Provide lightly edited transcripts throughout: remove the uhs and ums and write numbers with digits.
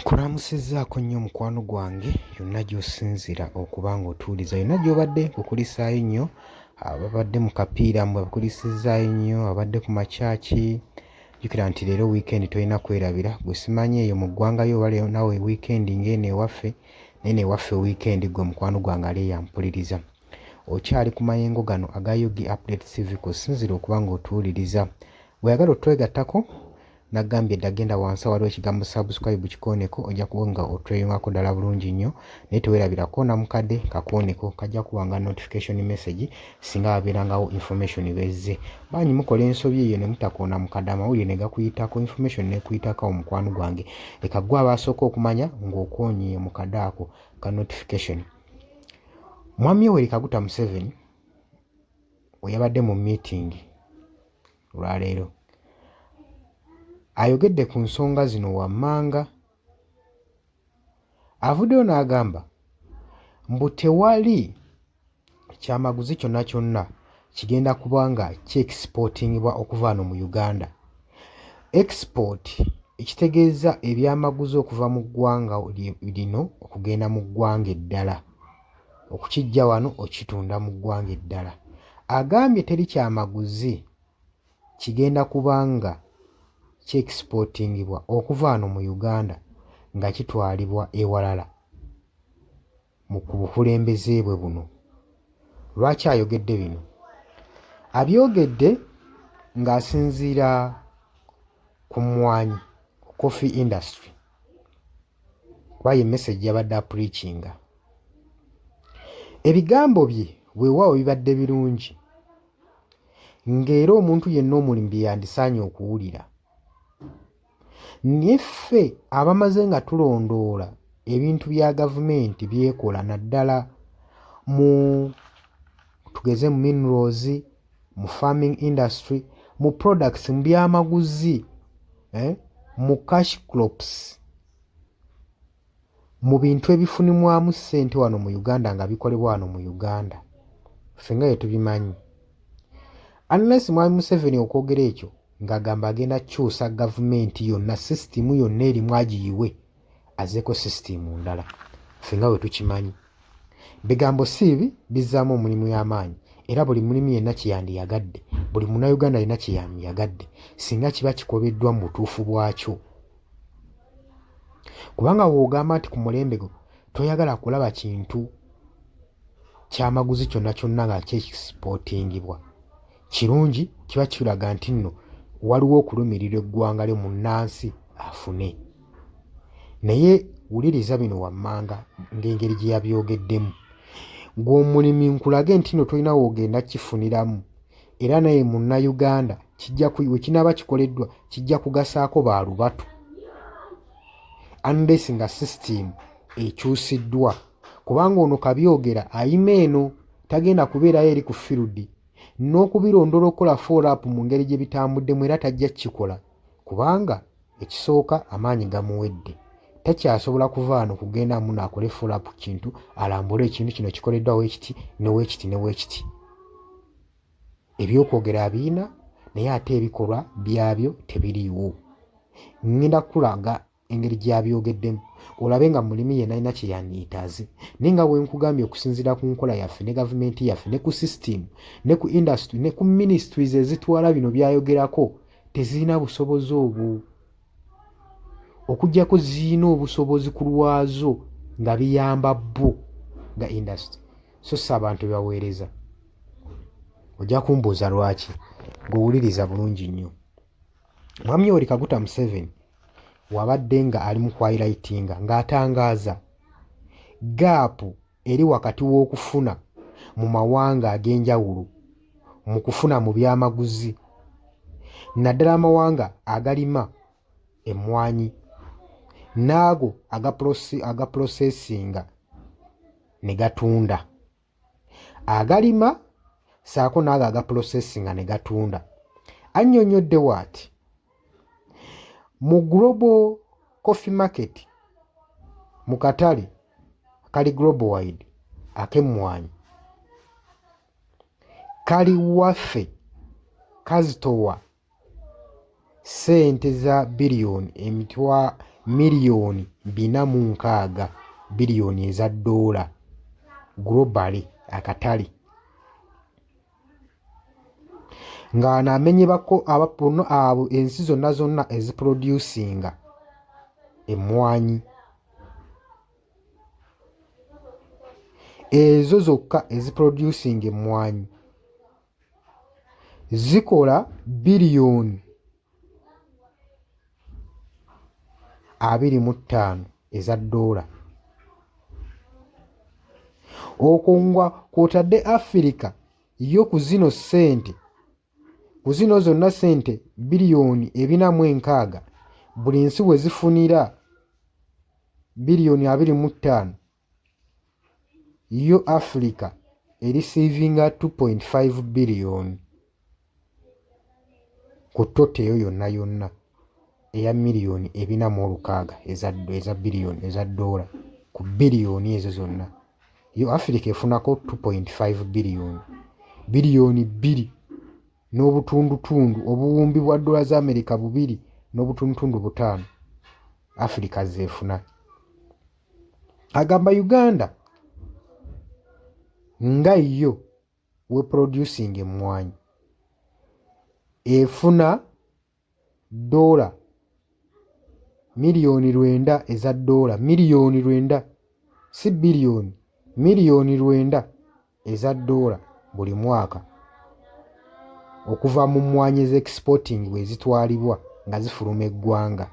Nkulamusizzaako nnyo mukwano gwange yonna gy'osinzira okuba ng'otuwuliza, yonna gy'obadde nkukulisaayo nnyo, ababadde mu kapiira mbakulisizaayo nnyo, abadde ku makyaki. Jjukira nti leero wiikendi tolina kwerabira, gwe simanyi eyo mu ggwanga yo oba nawe wiikendi ng'eno ewaffe, naye n'ewaffe wiikendi gwe mukwano gwange ali eyampuliriza. Okyali ku mayengo gano aga Yogi Update TV kw'osinzira okuba ng'otuwuliriza. Bw'oyagala otwegattako nagambye dda genda wansi waliwo ekigambo subscribe kikooneko, ojja kuba nga otweyungako ddala bulungi nnyo, naye teweerabirako na mukadde kakooneko kajja kuwanga notification message singa wabeerangawo information bezze. Banyi mukola ensobi eyo ne mutakoona mukadde amawulire ne gakuyitako, information nekuyitako omukwano gwange. Leka gwe abasooka okumanya ng'okoonye mukadde ako ka notification. Mwami Yoweri Kaguta Museveni we yabadde mu meeting olwaleero ayogedde ku nsonga zino wammanga. Avuddeyo n'agamba mbu tewali kyamaguzi kyonna kyonna kigenda kuba nga kyexportingibwa okuva wano mu Uganda. Export ekitegeeza ebyamaguzi okuva mu ggwanga lino okugenda mu ggwanga eddala, okukijja wano okitunda mu ggwanga eddala. Agambye teri kyamaguzi kigenda kuba nga kyexportingibwa okuva wano mu Uganda nga kitwalibwa ewalala mu ku bukulembeze bwe buno. Lwaki ayogedde bino? Abyogedde ng'asinziira ku mmwanyi, coffee industry, kuba ye message yabadde apreachinga. Ebigambo bye weewaawo bibadde birungi, ng'era omuntu yenna omulimu bye yandisaanye okuwulira. Naye ffe abamaze nga tulondoola ebintu bya gavumenti byekola naddala mu tugeze mu minerals, mu farming industry, mu products, mu byamaguzi, mu cash crops, mu bintu ebifunibwamu ssente wano mu Uganda nga bikolebwa wano mu Uganda, ffe nga bwe tubimanyi. Unless Mwami Museveni okwogera ekyo ng'agamba agenda kukyusa gavumenti yonna, sisitimu yonna erimu agiyiwe azeeko sisitimu ndala, ffe nga bwe tukimanyi. Bigambo si bibi, bizzaamu omulimu y'amaanyi, era buli mulimu yenna kyeyandiyagadde, buli munnayuganda yenna kyeyandiyagadde singa kiba kikobeddwa mu butuufu bwakyo. Kubanga bw'ogamba nti ku mulembe gwo toyagala kulaba kintu kyamaguzi kyonna kyonna nga kyexportingibwa, kirungi kiba kiraga nti nno waliwo okulumirira eggwanga lyo munnansi afune. Naye wuliriza bino wammanga ng'engeri gye yabyogeddemu. Gw'omulimi nkulage nti nno tolina woogenda kifuniramu, era naye munnayuganda we kinaaba kikoleddwa kijja kugasaako baalubatu, unless nga system ekyusiddwa, kubanga ono kabyogera ayima eno tagenda kubeerayo eri ku field n'okubirondoola okukola follow-up mu ngeri gye bitambuddemu, era tajja kukikola kubanga ekisooka amaanyi gamuwedde. Takyasobola kuva wano kugenda muno akole follow-up kintu alambule ekintu kino kikoleddwa weekiti ne weekiti ne weekiti. Ebyokwogera abiina naye ate ebikolwa byabyo tebiriiwo. Ngenda kukulaga engeri gy'abyogeddemu olabe nga mulimi yenna alina kye yandiitaaze. Naye nga bwe nkugambye okusinziira ku nkola yaffe ne gavumenti yaffe ne ku system ne ku industry ne ku ministries ezitwala bino by'ayogerako, tezirina busobozi obwo. Okuggyako zirina obusobozi ku lwazo nga biyamba bo nga industry, so si abantu bebaweereza. Ojja kumbuuza lwaki, ng'owuliriza bulungi nnyo. Mwami Yoweri Kaguta Museveni wabadde nga ali mu highlightinga ng'atangaaza gaapu eri wakati w'okufuna mu mawanga ag'enjawulo mu kufuna mu byamaguzi, naddala amawanga agalima emmwanyi n'ago agaprocessinga ne gatunda, agalima saako n'ago agaprocessinga ne gatunda. Annyonnyodde waati mu global coffee market, mu katale kali global wide ak'emmwanyi, kali waffe kazitowa ssente za biliyoni miliyoni 460 biliyoni eza dola globally akatale. Nga namenyebako abapono abo ensi zonna eziproducinga emmwanyi. Ezo zokka eziproducinga emmwanyi zikola biliyoni 25 eza dola. Okwo kwotadde Africa yo ku zino ssente, ku zino zonna ssente biliyoni 460 buli nsi we zifunira biliyoni 25, yo Africa erisiivinga 2.5 biliyoni ku toto eyo yonna eya miliyoni 460 eza biliyoni eza dola ku biliyoni ezo zonna. Yo Africa efunako 2.5 biliyoni, biliyoni 2 n'obutundutundu obuwumbi bwa dola za America 2 n'obutundutundu 5 Africa zeefuna. Agamba Uganda nga yo we producing emmwanyi efuna dola miliyoni 9 eza dola, miliyoni 9 si biliyoni, miliyoni 9 eza dola buli mwaka okuva mu mmwanyi ez'exporting bwe zitwalibwa nga zifuluma eggwanga.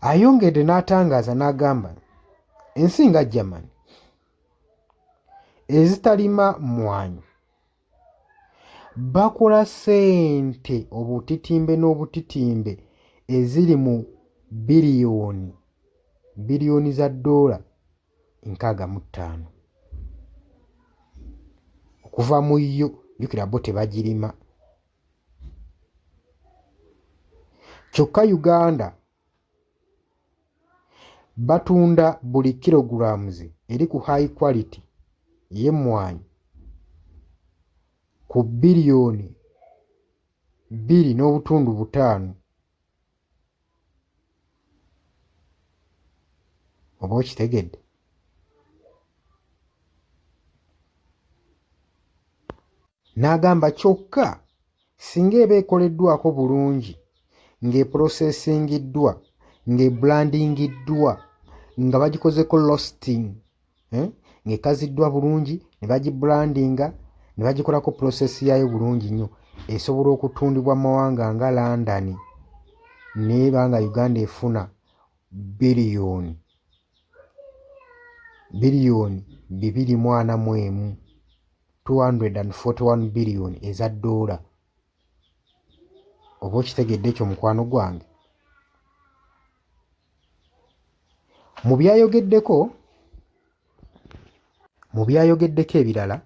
Ayongedde n'atangaaza n'agamba ensi nga Germany ezitalima mmwanyi bakola ssente obutitimbe n'obutitimbe eziri mu biliyoni za dola 65 okuva mu yo. Jjukira bo tebagirima. Kyokka Uganda batunda buli kilograms eri ku high quality y'emmwanyi ku biliyoni 2.5. Oba okitegedde? N'agamba kyokka singa eba ekoleddwako bulungi ng'eprocesingiddwa ng'ebrandingiddwa nga bagikozeko roasting, ng'ekaziddwa bulungi ne bagibrandinga ne bagikolako process yayo bulungi nnyo, esobola okutundibwa mu mawanga nga London n'eba nga Uganda efuna biliyoni 241, 241 biliyoni eza dola. Oba okitegedde ekyo mukwano gwange? Mu byayogeddeko ebirala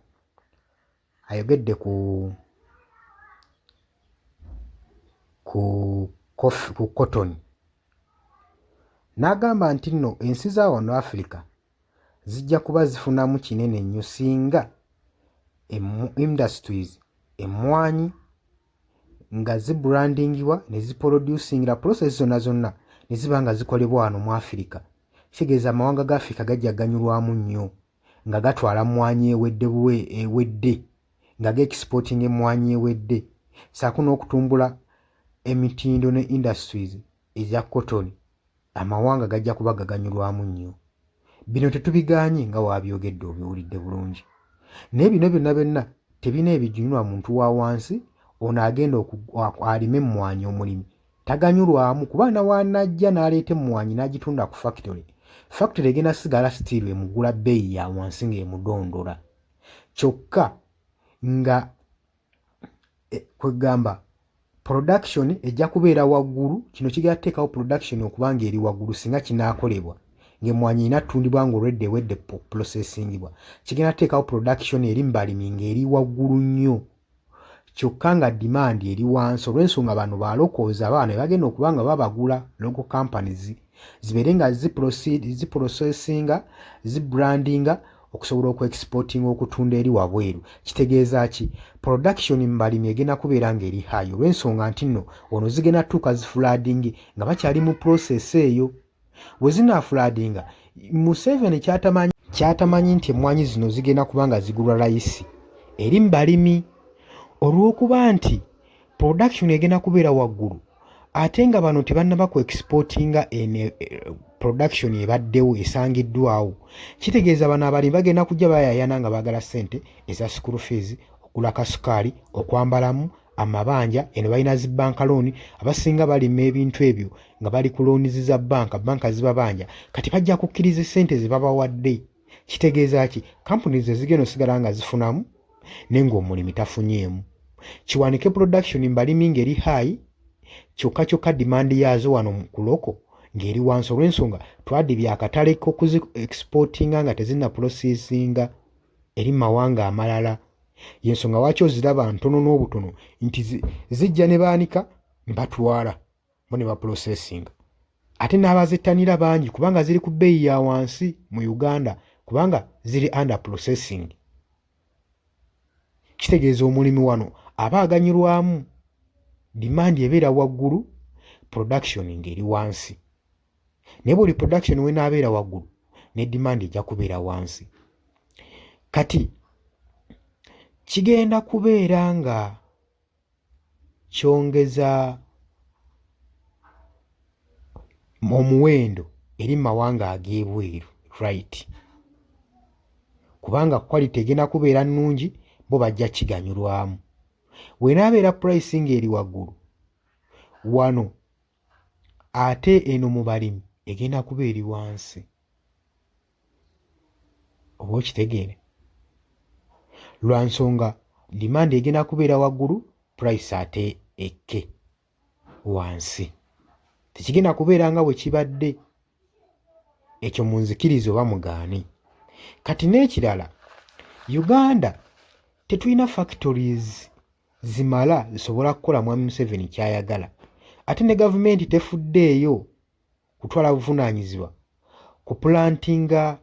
ayogedde ku cotton. N'agamba nti nno ensi za wano Africa zijja kuba zifunamu kinene nnyo singa industries emmwanyi nga zibrandingibwa ne ziproducingira process zonna ne ziba nga zikolebwa wano mu Africa. Kitegeeza amawanga ga Africa gajja ganyulwamu nnyo nga gatwala mmwanyi ewedde nga ge-exporting emmwanyi ewedde, saako n'okutumbula emitindo ne industries eza cotton. Amawanga gajja kuba gaganyulwamu nnyo. Bino tetubiganye nga wabyogedde obiwulidde bulungi. Naye bino byonna tebina ebijunyulwa muntu wa wansi ono agenda alime emmwanyi omulimi. Taganyulwamu kuba na wanajja n'aleeta emmwanyi n'agitunda ku factory. Factory egenda sigala still emugula bbeeyi ya wansi ng'emudondola. Kyokka nga kwegamba production ejja kubeera waggulu. Kino kigenda teekawo production okuba ng'eri waggulu singa kinaakolebwa ng'emmwanyi inattundibwa ng'olwedde ewedde processingibwa. Kigenda teekawo production eri mu balimi ng'eri waggulu nnyo, kyokka nga demand eri wansi olw'ensonga bano balokooza abaana bagenda okuba nga babagula. Local companies zibeere nga ziprocessinga, zibrandinga okusobola okuexportinga okutunda eri wabweru. Kitegeeza ki? Production mu balimi egenda kubeera ng'eri high olw'ensonga nti nno ono zigenda tuuka zifulaadingi nga bakyali mu process eyo. Bwe zinaafulaadinga, Museveni kyatamanyi nti emmwanyi zino zigenda kuba nga zigulwa layisi eri mu balimi olw'okuba nti production egenda kubeera waggulu ate nga bano tebannaba ku exportinga production ebaddewo esangiddwawo. Kitegeeza bano abalimi bagenda kujja bayaayana nga baagala ssente eza school fees, okugula kasukaali, okwambalamu, amabanja. Eno balina zi banka looni, abasinga balima ebintu ebyo nga bali ku loonizi za banka zibabanja, kati bajja kukkiriza ssente ze babawadde. Kitegeeza ki? Kampuni ze zigenda osigala nga zifunamu naye ng'omulimi tafunyeemu. Kiwanike production mbalimi ng'eri high, kyokka demand yaazo wano mu kuloko ng'eri wansi olw'ensonga twadibye akatale k'okuzi exportinga nga tezinna processinga eri mawanga amalala. Yensonga lwaki oziraba ntono n'obutono nti zijja ne baanika ne batwala bo ne baprocessinga. Ate n'abazittanira bangi kubanga ziri ku bbeeyi ya wansi mu Uganda kubanga ziri under processing. Kitegeeza omulimi wano aba aganyulwamu, demand ebeera waggulu, production ng'eri wansi. Naye buli production we n'abeera waggulu ne demand ejja kubeera wansi. Kati kigenda kubeera nga kyongeza omuwendo eri mawanga ag'ebweru, right? Kubanga quality egenda kubeera nnungi, bo bajja kiganyulwamu. Wenaabeera pricing eri waggulu wano ate eno mu balimi egenda kuba eri wansi. Oba okitegeere? Lwa nsonga demand egenda kubeera waggulu, price ate ekke wansi. Tekigenda kubeera nga bwe kibadde. Ekyo munzikirize oba mugaane. Kati n'ekirala, Uganda tetulina factories zimala zisobola kukola Mwami Museveni kyayagala. Ate ne gavumenti tefuddeeyo kutwala buvunaanyizibwa ku plantinga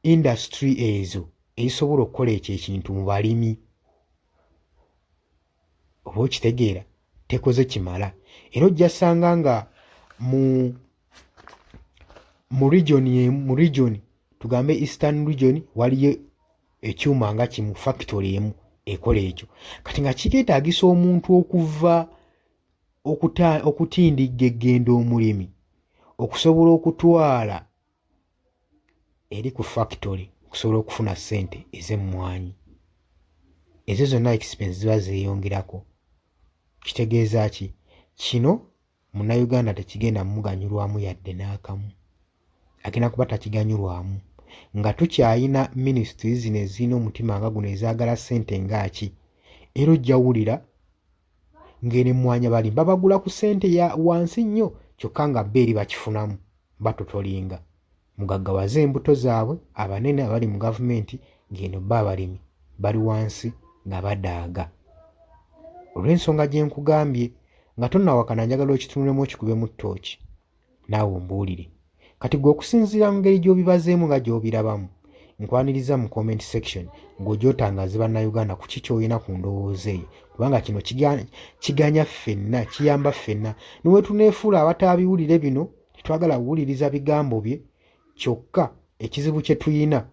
industry ezo ezisobola okukola ekyo ekintu mu balimi. Oba okitegeera? Tekoze kimala. Era ojja ssanga nga mu region tugambe Eastern region waliyo ekyuma nga kimu factory emu ekola ekyo. Kati nga kikeetaagisa omuntu okuva okutindigga eggendo omulimi okusobola okutwala eri ku factory okusobola okufuna ssente ez'emmwanyi. Ezo zonna expense ziba zeeyongerako. Kitegeeza ki? Kino Munnayuganda tekigenda muganyulwamu yadde n'akamu. Agenda kuba takiganyulwamu. Nga tukyayina ministries zino ezirina omutima nga guno ezaagala ssente ngaaki. Era ojja wulira ng'eno emmwanyi abalimi babagula ku ssente ya wansi nnyo kyokka nga bbeeri bakifunamu batotolinga. Mugaggawaze embuto zaabwe abanene abali mu gavumenti ng'eno bo abalimi bali wansi nga badaaga. Olw'ensonga gye nkugambye nga tonnawakana njagala okitunulemu okikube mu ttooki naawe ombuulire. Kati gwe okusinziira mu ngeri gy'obibazeemu nga gy'obirabamu, nkwaniriza mu comment section ng'ojootangaze bannayuganda ku ki ky'olina ku ndowooza eyo, kubanga kino kiganya ffenna, kiyamba ffenna. Niwe tuneefuula abataabiwulire bino, tetwagala kuwuliriza bigambo bye, kyokka ekizibu kye tuyina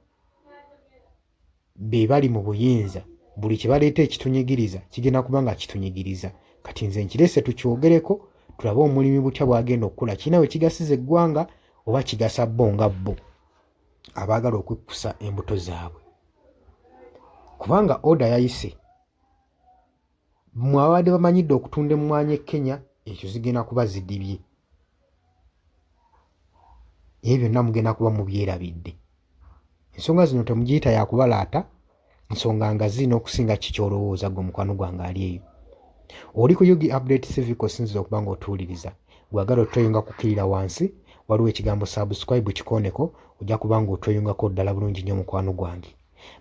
be bali mu buyinza, buli kye baleeta ekitunyigiriza kigenda kuba nga kitunyigiriza. Kati nze nkirese tukyogereko tulabe omulimi butya bw'agenda okukola, kirina we kigasiza eggwanga oba kigasa bo nga bo abaagala okwekkusa embuto zaabwe. Kubanga oda yayise, mmwe abadde bamanyidde okutunda emmwanyi e Kenya, ekyo zigenda kuba zidibye. Ebyo byonna mugenda kuba mubyerabidde. Ensonga zino temugiyita yakubalaata, nsonga nga zirina okusinga kikyolowooza gwe mukwano gwange ali eyo. Oli ku Yugi Update TV kosinziza okuba ng'otuwuliriza. Bwagala otweyunga kukkirira wansi, waliwo ekigambo subscribe kikooneko, ojja kuba ng'otweyungako ddala bulungi nnyo mukwano gwange.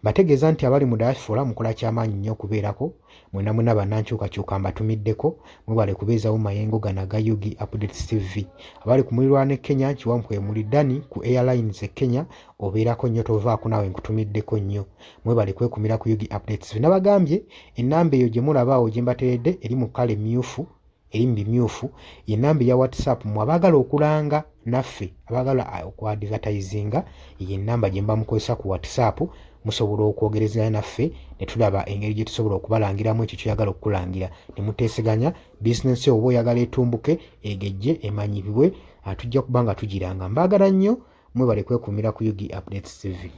Mbategeeza nti abali mu diaspora mukola ky'amaanyi nnyo okubeerako, mwena bannankyukakyuka mbatumiddeko, mwebale kubeezawo mayengo gano aga Yugi Updates TV. Abali ku muliraano e Kenya Kiwampwe muli Dani ku Airlines e Kenya, obeerako nnyo tovaako naawe nkutumiddeko nnyo. Mwebale kwekumira ku Yugi Updates TV. Nabagambye ennamba eyo gye mulaba awo gye mbateredde eri mu kkala emmyufu, eri mu bimyufu, ye nnamba eya WhatsApp mmwe abaagala okulanga naffe, abaagala okwadvertisinga, ye nnamba gye mba mukozesa ku WhatsApp. Musobola okwogerezanya naffe ne tulaba engeri gye tusobola okubalangiramu ekyo ky'oyagala okukulangira. Ne muteeseganya bizinensi oba oyagala etumbuke, egejje, emanyibwe, tujja kuba nga tugiranga. Mbaagala nnyo, mwebale kwekumira ku Yugi Updates TV.